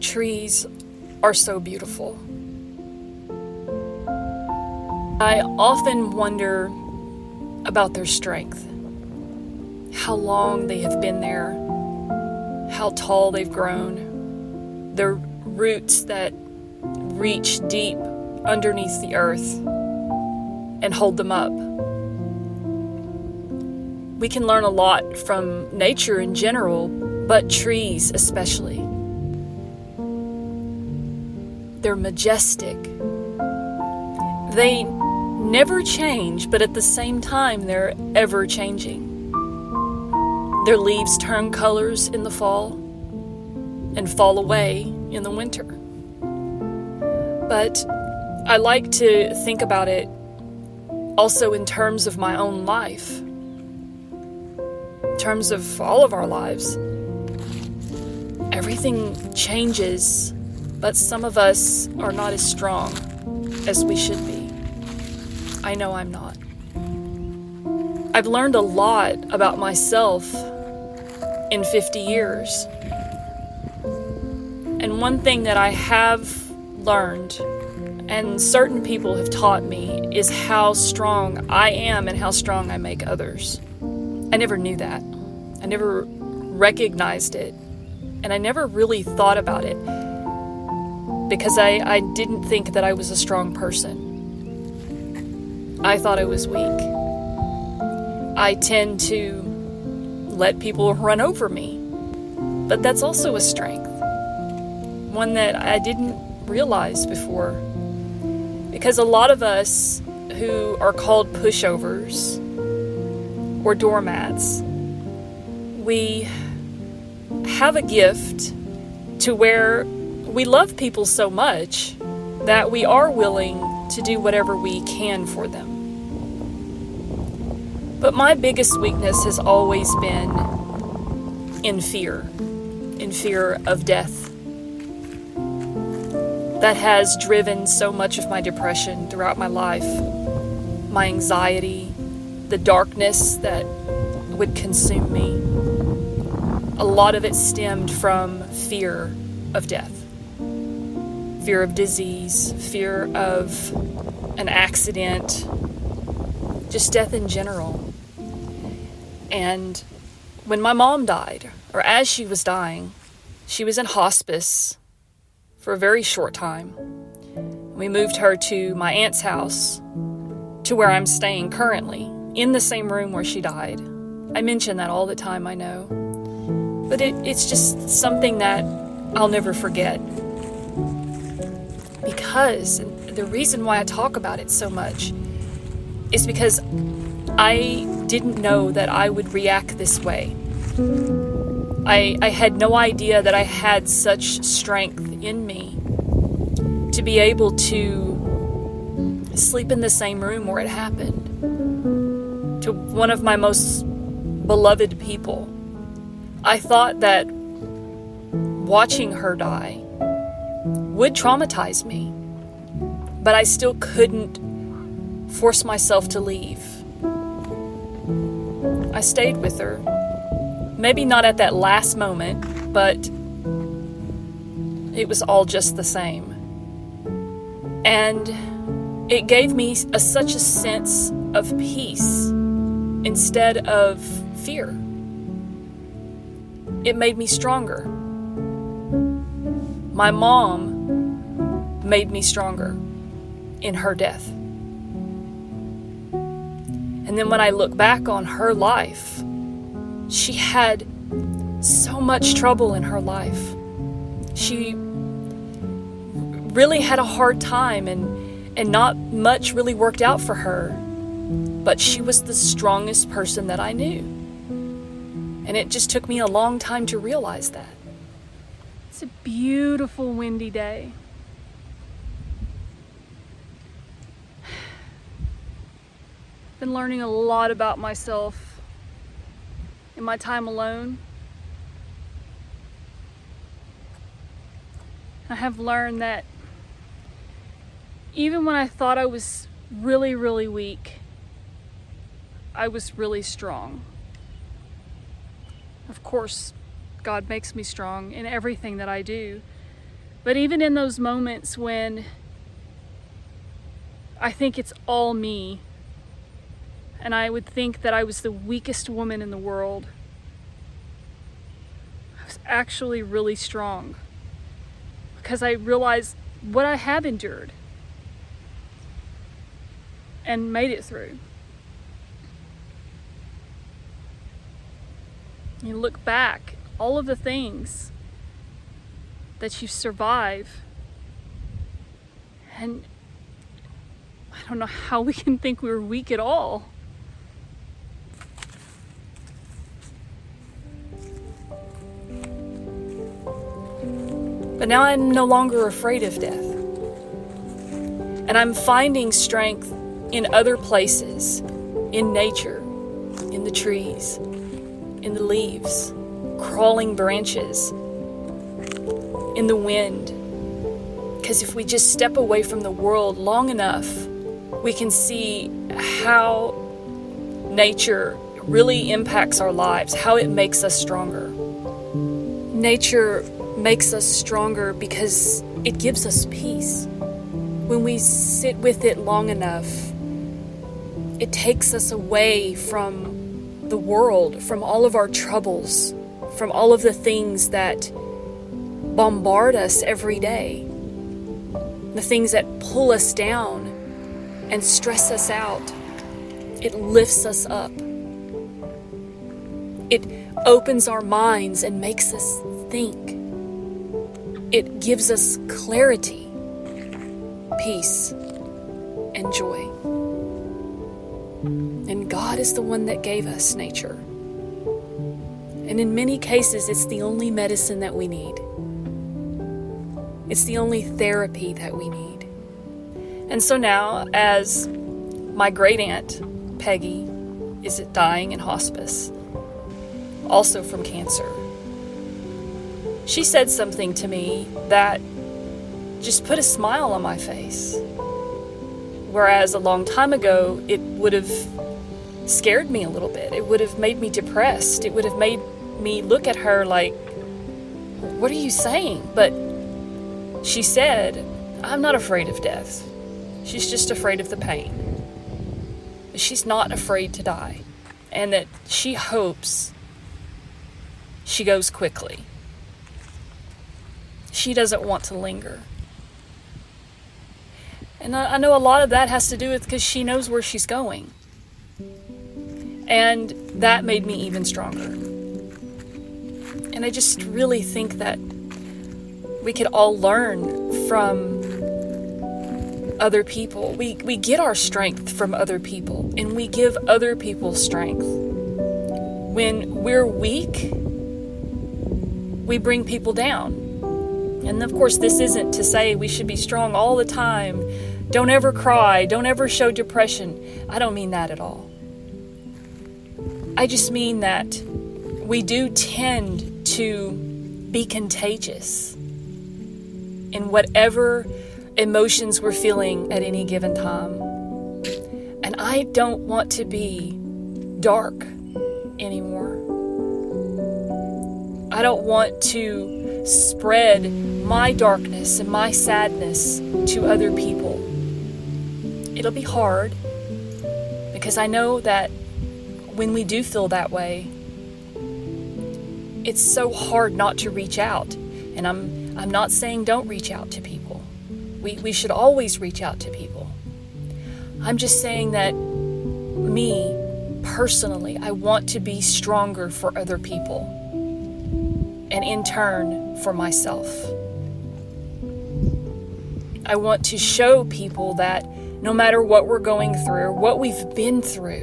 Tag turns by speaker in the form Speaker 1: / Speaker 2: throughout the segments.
Speaker 1: trees are so beautiful. I often wonder about their strength, how long they have been there, how tall they've grown, their roots that reach deep underneath the earth and hold them up. We can learn a lot from nature in general, but trees especially. They're majestic. They never change, but at the same time, they're ever changing. Their leaves turn colors in the fall and fall away in the winter. But I like to think about it also in terms of my own life, in terms of all of our lives. Everything changes, but some of us are not as strong as we should be. I know I'm not. I've learned a lot about myself in 50 years. And one thing that I have learned, and certain people have taught me, is how strong I am and how strong I make others. I never knew that. I never recognized it. And I never really thought about it because I didn't think that I was a strong person. I thought I was weak. I tend to let people run over me, but that's also a strength, one that I didn't realize before. Because a lot of us who are called pushovers or doormats, we have a gift to where we love people so much that we are willing to do whatever we can for them. But my biggest weakness has always been in fear of death. That has driven so much of my depression throughout my life, my anxiety, the darkness that would consume me. A lot of it stemmed from fear of death. Fear of disease, fear of an accident, just death in general. And when my mom died, or as she was dying, she was in hospice for a very short time. We moved her to my aunt's house, to where I'm staying currently, in the same room where she died. I mention that all the time, I know. But it's just something that I'll never forget. Because, and the reason why I talk about it so much is because I didn't know that I would react this way. I had no idea that I had such strength in me to be able to sleep in the same room where it happened, to one of my most beloved people. I thought that watching her die would traumatize me, but I still couldn't force myself to leave. I stayed with her. Maybe not at that last moment, but it was all just the same. And it gave me such a sense of peace instead of fear. It made me stronger. My mom made me stronger in her death. And then when I look back on her life, she had so much trouble in her life. She really had a hard time and not much really worked out for her. But she was the strongest person that I knew. And it just took me a long time to realize that. It's a beautiful windy day. Been learning a lot about myself in my time alone. I have learned that even when I thought I was really, really weak, I was really strong. Of course, God makes me strong in everything that I do, But even in those moments when I think it's all me, and I would think that I was the weakest woman in the world, I was actually really strong because I realized what I have endured and made it through. You look back, all of the things that you survive, and I don't know how we can think we were weak at all. But now I'm no longer afraid of death. And I'm finding strength in other places, in nature, in the trees, in the leaves, crawling branches, in the wind. Because if we just step away from the world long enough, we can see how nature really impacts our lives, how it makes us stronger. Nature makes us stronger because it gives us peace. When we sit with it long enough, it takes us away from the world, from all of our troubles, from all of the things that bombard us every day, the things that pull us down and stress us out. It lifts us up. It opens our minds and makes us think. It gives us clarity, peace, and joy. And God is the one that gave us nature. And in many cases, it's the only medicine that we need. It's the only therapy that we need. And so now, as my great aunt, Peggy, is dying in hospice, also from cancer, she said something to me that just put a smile on my face. Whereas a long time ago, it would have scared me a little bit. It would have made me depressed. It would have made me look at her like, what are you saying? But she said, I'm not afraid of death. She's just afraid of the pain. But she's not afraid to die. And that she hopes she goes quickly. She doesn't want to linger. And I know a lot of that has to do with because she knows where she's going. And that made me even stronger. And I just really think that we could all learn from other people. We get our strength from other people, and we give other people strength. When we're weak, we bring people down. And of course, this isn't to say we should be strong all the time. Don't ever cry. Don't ever show depression. I don't mean that at all. I just mean that we do tend to be contagious in whatever emotions we're feeling at any given time. And I don't want to be dark anymore. I don't want to spread my darkness and my sadness to other people. It'll be hard because I know that when we do feel that way, it's so hard not to reach out. And I'm not saying don't reach out to people. We should always reach out to people. I'm just saying that me, personally, I want to be stronger for other people. And in turn, for myself. I want to show people that no matter what we're going through, what we've been through,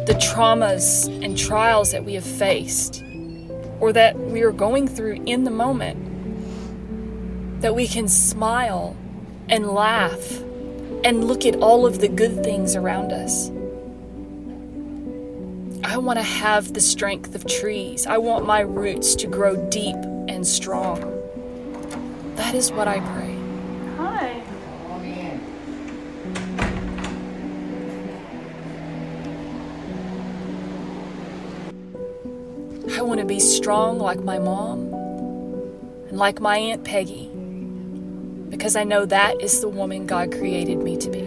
Speaker 1: the traumas and trials that we have faced, or that we are going through in the moment, that we can smile and laugh and look at all of the good things around us. I want to have the strength of trees. I want my roots to grow deep and strong. That is what I pray.
Speaker 2: Hi.
Speaker 1: I want to be strong like my mom, and and like my Aunt Peggy, because I know that is the woman God created me to be.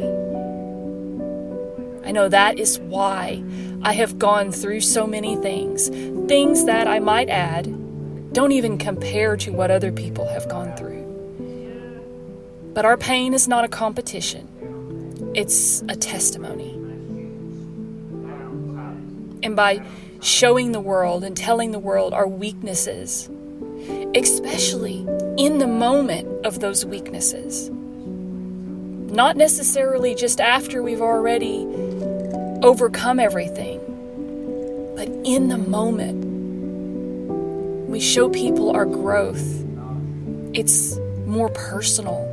Speaker 1: I know that is why I have gone through so many things that I might add don't even compare to what other people have gone through. But our pain is not a competition. It's a testimony. And by showing the world and telling the world our weaknesses, especially in the moment of those weaknesses, not necessarily just after we've already overcome everything, but in the moment, we show people our growth. It's more personal.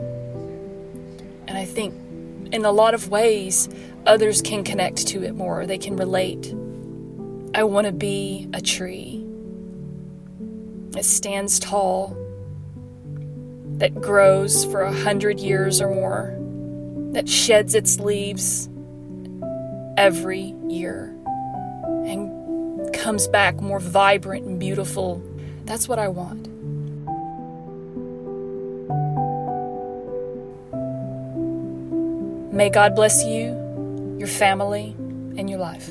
Speaker 1: And I think in a lot of ways, others can connect to it more. They can relate. I want to be a tree that stands tall, that grows for 100 years or more, that sheds its leaves every year and comes back more vibrant and beautiful. That's what I want. May God bless you, your family, and your life.